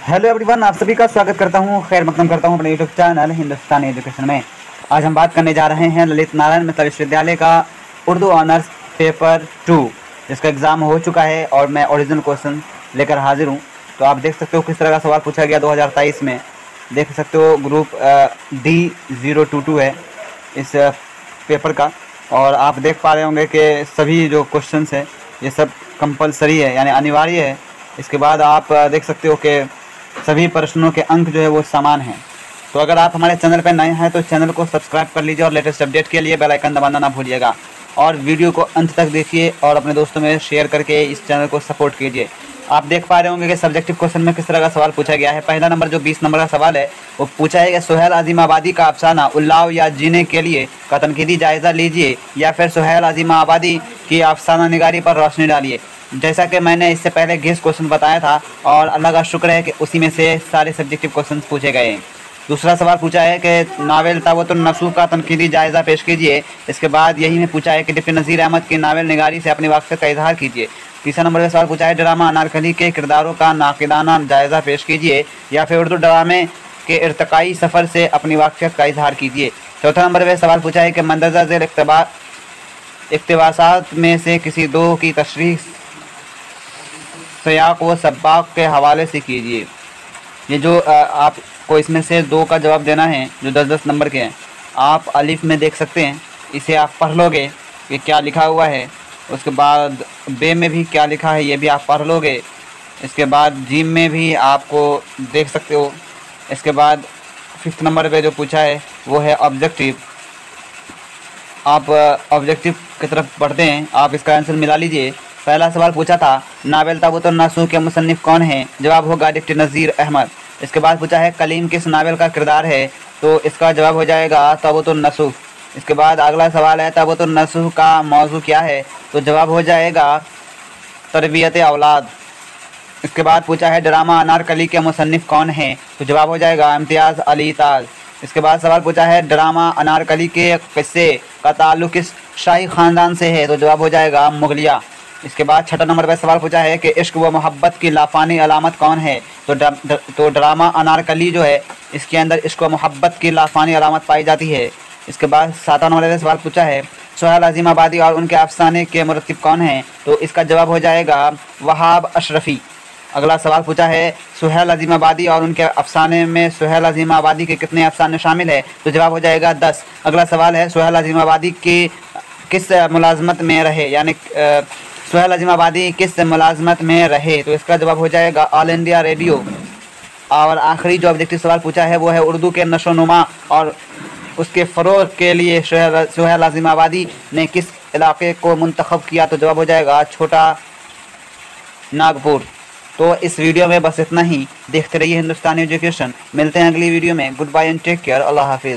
Hello everyone, आप सभी का स्वागत करता हूं, खैर मकदम करता हूं अपने यूट्यूब चैनल हिंदुस्तानी एजुकेशन में। आज हम बात करने जा रहे हैं ललित नारायण मिथिला विश्वविद्यालय का उर्दू ऑनर्स पेपर 2, जिसका एग्ज़ाम हो चुका है और मैं ओरिजिनल क्वेश्चन लेकर हाजिर हूं। तो आप देख सकते हो किस तरह का सवाल पूछा गया 2023 में। देख सकते हो ग्रुप D022 है इस पेपर का, और आप देख पा रहे होंगे कि सभी जो क्वेश्चंस है ये सब कंपलसरी है, यानी अनिवार्य है। इसके बाद आप देख सकते हो कि सभी प्रश्नों के अंक जो है वो समान हैं। तो अगर आप हमारे चैनल पर नए हैं तो चैनल को सब्सक्राइब कर लीजिए और लेटेस्ट अपडेट के लिए बेल आइकन दबाना ना भूलिएगा। और वीडियो को अंत तक देखिए और अपने दोस्तों में शेयर करके इस चैनल को सपोर्ट कीजिए। आप देख पा रहे होंगे कि सब्जेक्टिव क्वेश्चन में किस तरह का सवाल पूछा गया है। पहला नंबर जो 20 नंबर का सवाल है वो पूछा है कि सुहेल आज़िमाबादी का अफसाना उल्लाव या जीने के लिए का तनकीदी जायज़ा लीजिए, या फिर सुहेल आज़िमाबादी की अफसाना निगारी पर रोशनी डालिए। जैसा कि मैंने इससे पहले गेस क्वेश्चन बताया था और अल्लाह का शुक्र है कि उसी में से सारे सब्जेक्टिव क्वेश्चन पूछे गए हैं। दूसरा सवाल पूछा है कि नावल तावतुन नसूख का तनकीदी जायज़ा पेश कीजिए। इसके बाद यही में पूछा है कि डिप्टी नज़ीर अहमद की नावल निगारी से अपनी वाक़फ़ियत का इजहार कीजिए। तीसरा नंबर का सवाल पूछा है ड्रामा अनारकली के किरदारों का नाक़िदाना जायज़ा पेश कीजिए, या फिर उर्दू ड्रामे के इर्तकाई सफ़र से अपनी वाक़फ़ियत का इजहार कीजिए। चौथा नंबर पर सवाल पूछा है कि मंदरजा ज़ेल इक़्तिबासात में से किसी दो की तशरीह सयाक़ व सब्बाक़ के हवाले से कीजिए। ये जो आपको इसमें से दो का जवाब देना है जो 10-10 नंबर के हैं। आप अलिफ में देख सकते हैं, इसे आप पढ़ लोगे कि क्या लिखा हुआ है। उसके बाद बे में भी क्या लिखा है ये भी आप पढ़ लोगे। इसके बाद जीम में भी आपको देख सकते हो। इसके बाद 5th नंबर पे जो पूछा है वो है ऑब्जेक्टिव। आप ऑब्जेक्टिव की तरफ बढ़ते हैं, आप इसका आंसर मिला लीजिए। पहला सवाल पूछा था नावल ताबूतुन नसूख के मुसन्निफ़ कौन हैं, जवाब होगा डिप्टी नज़ीर अहमद। इसके बाद पूछा है कलीम किस नावल का किरदार है, तो इसका जवाब हो जाएगा ताबूतुन नसूख। इसके बाद अगला सवाल है ताबूतुन नसूख का मौजू क्या है, तो जवाब हो जाएगा तरबियत औलाद। इसके बाद पूछा है ड्रामा अनारकली के मुसन्निफ़ कौन हैं, तो जवाब हो जाएगा इम्तियाज़ अली ताज। इसके बाद सवाल पूछा है ड्रामा अनारकली के किस्से का ताल्लुक़ किस शाही ख़ानदान से है, तो जवाब हो जाएगा मुगलिया। इसके बाद 6ठा नंबर पर सवाल पूछा है कि इश्क व मोहब्बत की लाफानी अलामत कौन है, तो ड्रामा अनारकली जो है इसके अंदर इश्क व मोहब्बत की लाफानी अलामत पाई जाती है। इसके बाद 7वां नंबर पर सवाल पूछा है सुहेल आज़िमाबादी और उनके अफसाने के मुरत्तिब कौन हैं, तो इसका जवाब हो जाएगा वहाब अशरफ़ी। अगला सवाल पूछा है सुहेल आज़िमाबादी और उनके अफसाने में सुहेल आज़िमाबादी के कितने अफसाने शामिल है, तो जवाब हो जाएगा 10। अगला सवाल है सुहेल आज़िमाबादी की किस मुलाजमत में रहे, यानी सुहेल आज़िमाबादी किस मुलाजमत में रहे, तो इसका जवाब हो जाएगा ऑल इंडिया रेडियो। और आखिरी जो ऑब्जेक्टिव सवाल पूछा है वो है उर्दू के नशोनुमा और उसके फ़रोग़ के लिए सुहेल आज़िमाबादी ने किस इलाके को मुंतखब किया, तो जवाब हो जाएगा छोटा नागपुर। तो इस वीडियो में बस इतना ही। देखते रहिए हिंदुस्तानी एजुकेशन। मिलते हैं अगली वीडियो में। Good bye and take care. Allah हाफिज़।